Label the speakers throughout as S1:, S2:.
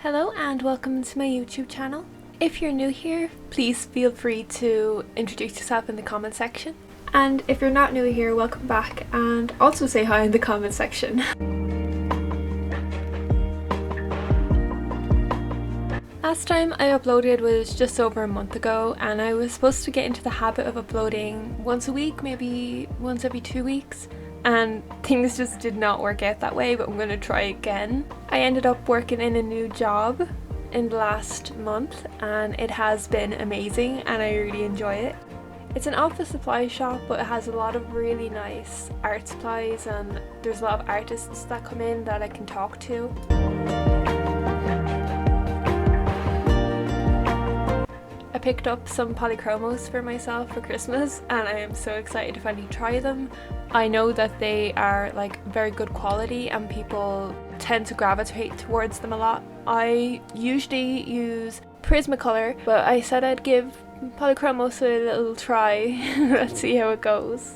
S1: Hello and welcome to my YouTube channel. If you're new here, please feel free to introduce yourself in the comment section. And if you're not new here, welcome back and also say hi in the comment section. Last time I uploaded was just over a month ago, and I was supposed to get into the habit of uploading once a week, maybe once every 2 weeks. And things just did not work out that way, but I'm going to try again. I ended up working in a new job in the last month and it has been amazing and I really enjoy it. It's an office supply shop, but it has a lot of really nice art supplies and there's a lot of artists that come in that I can talk to. I picked up some polychromos for myself for Christmas and I am so excited to finally try them. I know that they are like very good quality and people tend to gravitate towards them a lot. I usually use Prismacolor, but I said I'd give polychromos a little try. Let's see how it goes.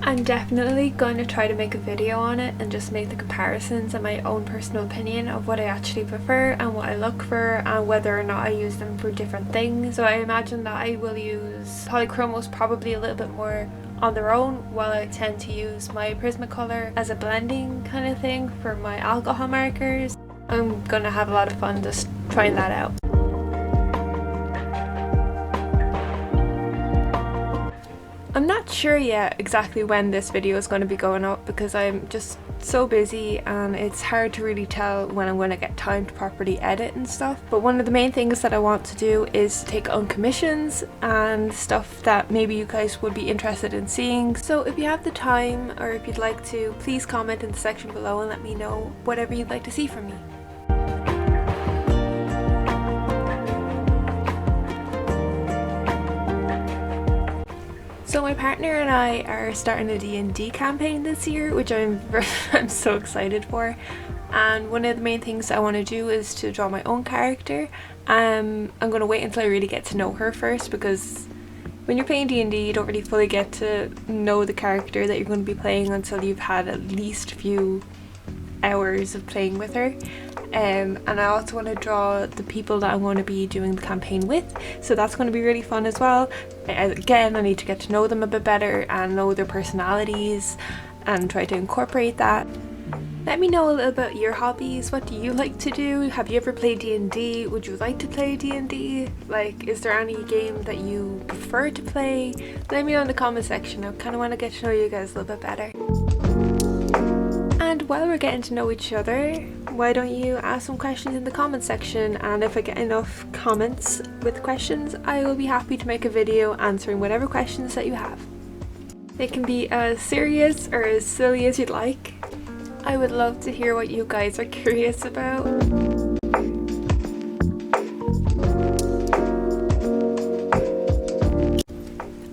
S1: I'm definitely going to try to make a video on it and just make the comparisons and my own personal opinion of what I actually prefer and what I look for and whether or not I use them for different things. So I imagine that I will use polychromos probably a little bit more on their own, while I tend to use my Prismacolor as a blending kind of thing for my alcohol markers. I'm gonna have a lot of fun just trying that out. I'm not sure yet exactly when this video is going to be going up because I'm just so busy and it's hard to really tell when I'm going to get time to properly edit and stuff. But one of the main things that I want to do is to take on commissions and stuff that maybe you guys would be interested in seeing. So if you have the time or if you'd like to, please comment in the section below and let me know whatever you'd like to see from me. So my partner and I are starting a D&D campaign this year, which I'm so excited for. And one of the main things I want to do is to draw my own character. I'm going to wait until I really get to know her first, because when you're playing D&D you don't really fully get to know the character that you're going to be playing until you've had at least a few hours of playing with her. And I also want to draw the people that I'm going to be doing the campaign with, so that's going to be really fun as well. Again, I need to get to know them a bit better and know their personalities and try to incorporate that. Let me know a little about your hobbies. What do you like to do? Have you ever played D&D? Would you like to play D&D? Like, is there any game that you prefer to play? Let me know in the comment section. I kind of want to get to know you guys a little bit better. And while we're getting to know each other, why don't you ask some questions in the comment section, and if I get enough comments with questions, I will be happy to make a video answering whatever questions that you have. They can be as serious or as silly as you'd like. I would love to hear what you guys are curious about.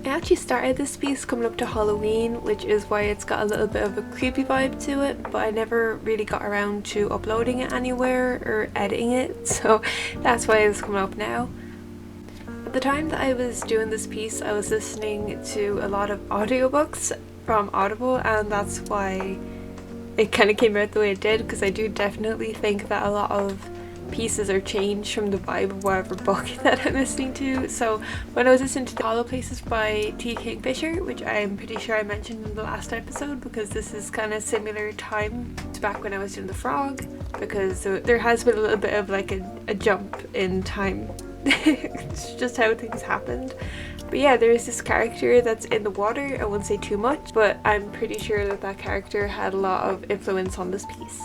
S1: I actually started this piece coming up to Halloween, which is why it's got a little bit of a creepy vibe to it, but I never really got around to uploading it anywhere or editing it, so that's why it's coming up now. At the time that I was doing this piece, I was listening to a lot of audiobooks from Audible, and that's why it kind of came out the way it did, because I do definitely think that a lot of pieces are changed from the vibe of whatever book that I'm listening to. So when I was listening to The Hollow Places by T. Kingfisher, which I'm pretty sure I mentioned in the last episode, because this is kind of similar time to back when I was doing The Frog, because there has been a little bit of like a jump in time. It's just how things happened. But yeah, there's this character that's in the water. I won't say too much, but I'm pretty sure that that character had a lot of influence on this piece.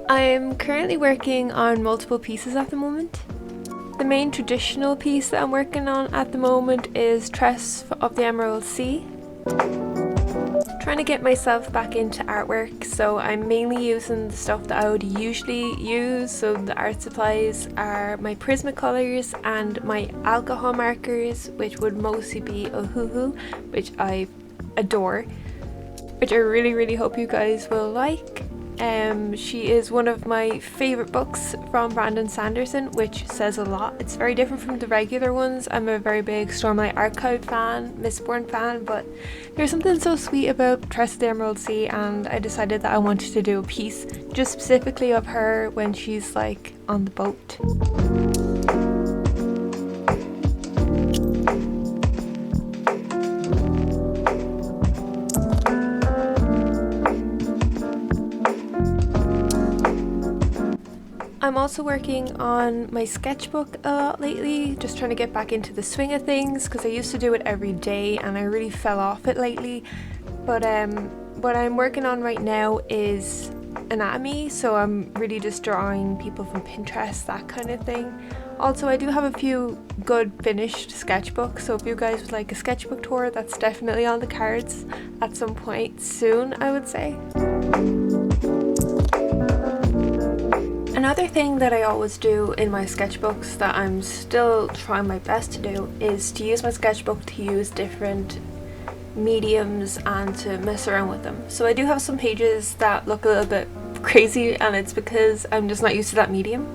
S1: I'm currently working on multiple pieces at the moment. The main traditional piece that I'm working on at the moment is Tress of the Emerald Sea. Trying to get myself back into artwork, so I'm mainly using the stuff that I would usually use. So the art supplies are my Prismacolors and my alcohol markers, which would mostly be Ohuhu, which I adore, which I really hope you guys will like. She is one of my favourite books from Brandon Sanderson, which says a lot. It's very different from the regular ones. I'm a very big Stormlight Archive fan, Mistborn fan, but there's something so sweet about Tress of the Emerald Sea, and I decided that I wanted to do a piece just specifically of her when she's like on the boat. I'm also working on my sketchbook a lot lately, just trying to get back into the swing of things because I used to do it every day and I really fell off it lately. But what I'm working on right now is anatomy, so I'm really just drawing people from Pinterest, that kind of thing. Also, I do have a few good finished sketchbooks, so if you guys would like a sketchbook tour, that's definitely on the cards at some point soon, I would say. Another thing that I always do in my sketchbooks that I'm still trying my best to do is to use my sketchbook to use different mediums and to mess around with them. So I do have some pages that look a little bit crazy, and it's because I'm just not used to that medium.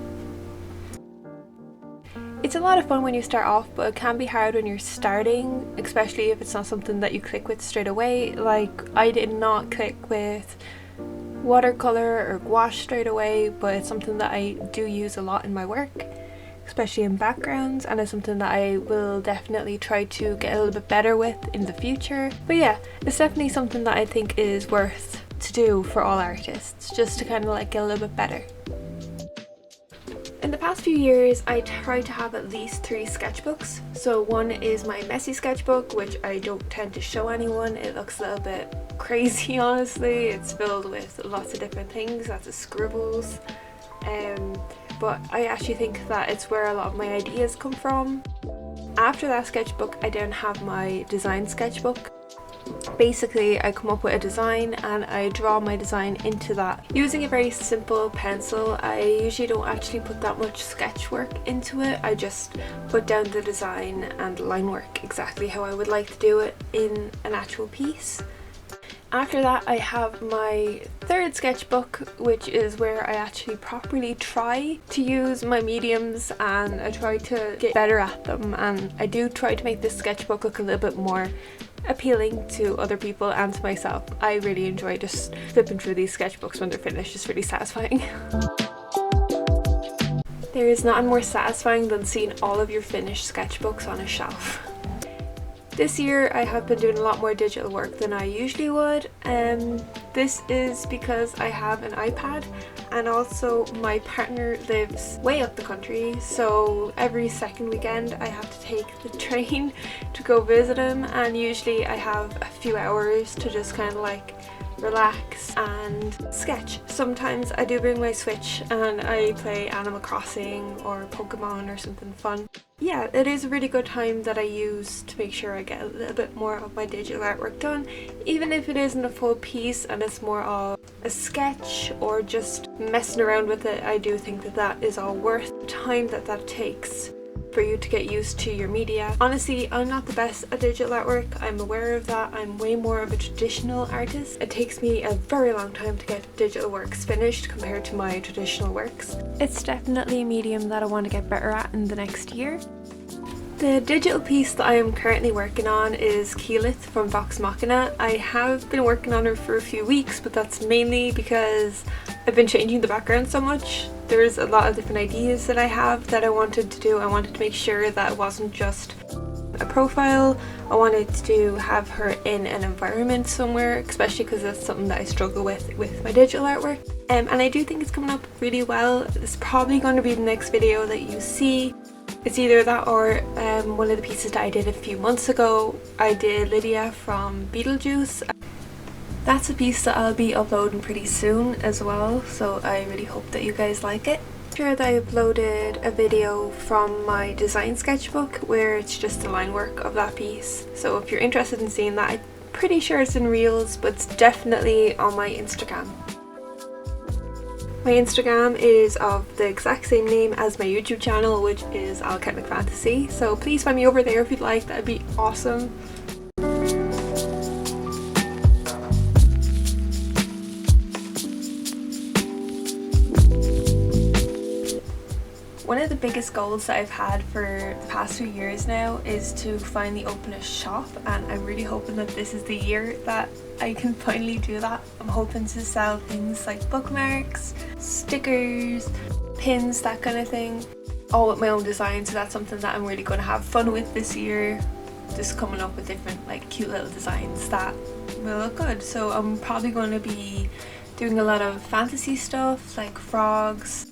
S1: It's a lot of fun when you start off, but it can be hard when you're starting, especially if it's not something that you click with straight away. Like, I did not click with watercolor or gouache straight away, but it's something that I do use a lot in my work, especially in backgrounds, and it's something that I will definitely try to get a little bit better with in the future. But yeah, it's definitely something that I think is worth to do for all artists, just to kind of like get a little bit better. In the past few years, I try to have at least 3 sketchbooks. So one is my messy sketchbook, which I don't tend to show anyone. It looks a little bit crazy, honestly. It's filled with lots of different things, lots of scribbles. But I actually think that it's where a lot of my ideas come from. After that sketchbook, I then have my design sketchbook. Basically, I come up with a design and I draw my design into that using a very simple pencil. I usually don't actually put that much sketch work into it. I just put down the design and line work exactly how I would like to do it in an actual piece. After that, I have my third sketchbook, which is where I actually properly try to use my mediums and I try to get better at them, and I do try to make this sketchbook look a little bit more appealing to other people and to myself. I really enjoy just flipping through these sketchbooks when they're finished. It's really satisfying. There is nothing more satisfying than seeing all of your finished sketchbooks on a shelf. This year I have been doing a lot more digital work than I usually would. This is because I have an iPad, and also my partner lives way up the country, so every second weekend I have to take the train to go visit him, and usually I have a few hours to just kind of like relax and sketch. Sometimes I do bring my Switch and I play Animal Crossing or Pokemon or something fun. Yeah, it is a really good time that I use to make sure I get a little bit more of my digital artwork done, even if it isn't a full piece and it's more of a sketch or just messing around with it. I do think that that is all worth the time that takes for you to get used to your media. Honestly, I'm not the best at digital artwork. I'm aware of that. I'm way more of a traditional artist. It takes me a very long time to get digital works finished compared to my traditional works. It's definitely a medium that I want to get better at in the next year. The digital piece that I am currently working on is Keyleth from Vox Machina. I have been working on her for a few weeks, but that's mainly because I've been changing the background so much. There's a lot of different ideas that I have that I wanted to do. I wanted to make sure that it wasn't just a profile. I wanted to have her in an environment somewhere, especially because that's something that I struggle with my digital artwork. And I do think it's coming up really well. It's probably going to be the next video that you see. It's either that or one of the pieces that I did a few months ago. I did Lydia from Beetlejuice. That's a piece that I'll be uploading pretty soon as well, so I really hope that you guys like it. I'm sure that I uploaded a video from my design sketchbook where it's just the line work of that piece. So if you're interested in seeing that, I'm pretty sure it's in Reels, but it's definitely on my Instagram. My Instagram is of the exact same name as my YouTube channel, which is Alchemic Fantasy, so please find me over there if you'd like. That'd be awesome. One of the biggest goals that I've had for the past few years now is to finally open a shop, and I'm really hoping that this is the year that I can finally do that. I'm hoping to sell things like bookmarks, stickers, pins, that kind of thing, all with my own design. So that's something that I'm really going to have fun with this year, just coming up with different like cute little designs that will look good. So I'm probably going to be doing a lot of fantasy stuff like frogs,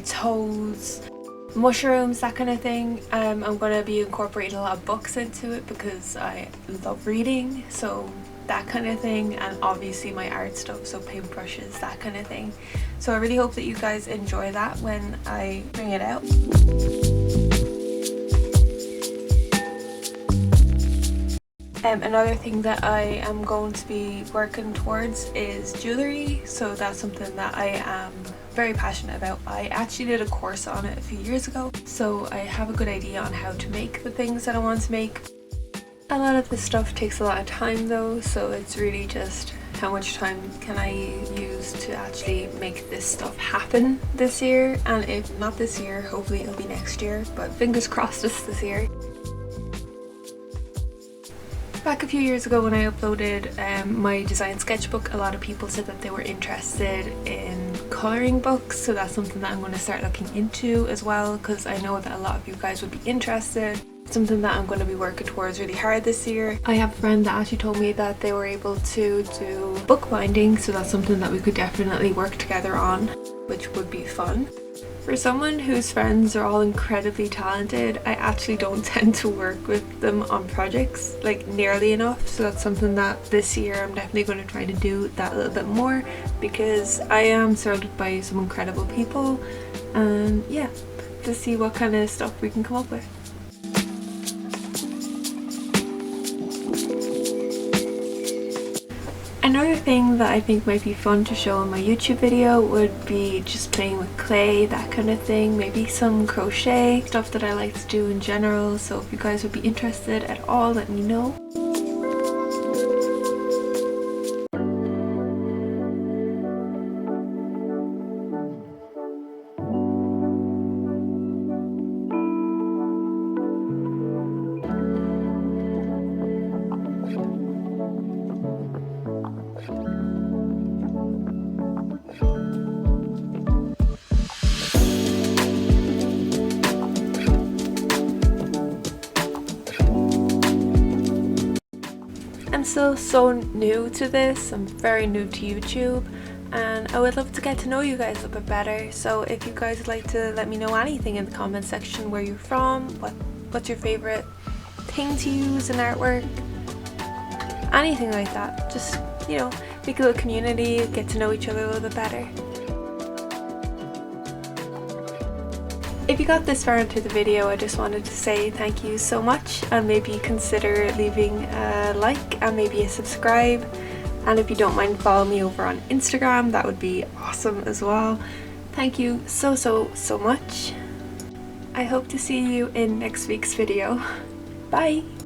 S1: toads, mushrooms, that kind of thing. I'm going to be incorporating a lot of books into it because I love reading, so that kind of thing, and obviously my art stuff, so paintbrushes, that kind of thing. So I really hope that you guys enjoy that when I bring it out. Another thing that I am going to be working towards is jewellery, so that's something that I am very passionate about. I actually did a course on it a few years ago, so I have a good idea on how to make the things that I want to make. A lot of this stuff takes a lot of time though, so it's really just how much time can I use to actually make this stuff happen this year, and if not this year, hopefully it'll be next year, but fingers crossed it's this year. Back a few years ago when I uploaded my design sketchbook, a lot of people said that they were interested in colouring books, so that's something that I'm going to start looking into as well, because I know that a lot of you guys would be interested. It's something that I'm going to be working towards really hard this year. I have a friend that actually told me that they were able to do bookbinding, so that's something that we could definitely work together on, which would be fun. For someone whose friends are all incredibly talented, I actually don't tend to work with them on projects like nearly enough, so that's something that this year I'm definitely going to try to do that a little bit more, because I am surrounded by some incredible people, and yeah, to see what kind of stuff we can come up with. Another thing that I think might be fun to show in my YouTube video would be just playing with clay, that kind of thing, maybe some crochet, stuff that I like to do in general, so if you guys would be interested at all, let me know. I'm still so new to this, I'm very new to YouTube, and I would love to get to know you guys a bit better. So if you guys would like to let me know anything in the comment section, where you're from, what's your favorite thing to use in artwork, anything like that, just, you know, make a little community, get to know each other a little bit better. If you got this far into the video, I just wanted to say thank you so much, and maybe consider leaving a like and maybe a subscribe, and if you don't mind following me over on Instagram, that would be awesome as well. Thank you so much. I hope to see you in next week's video. Bye!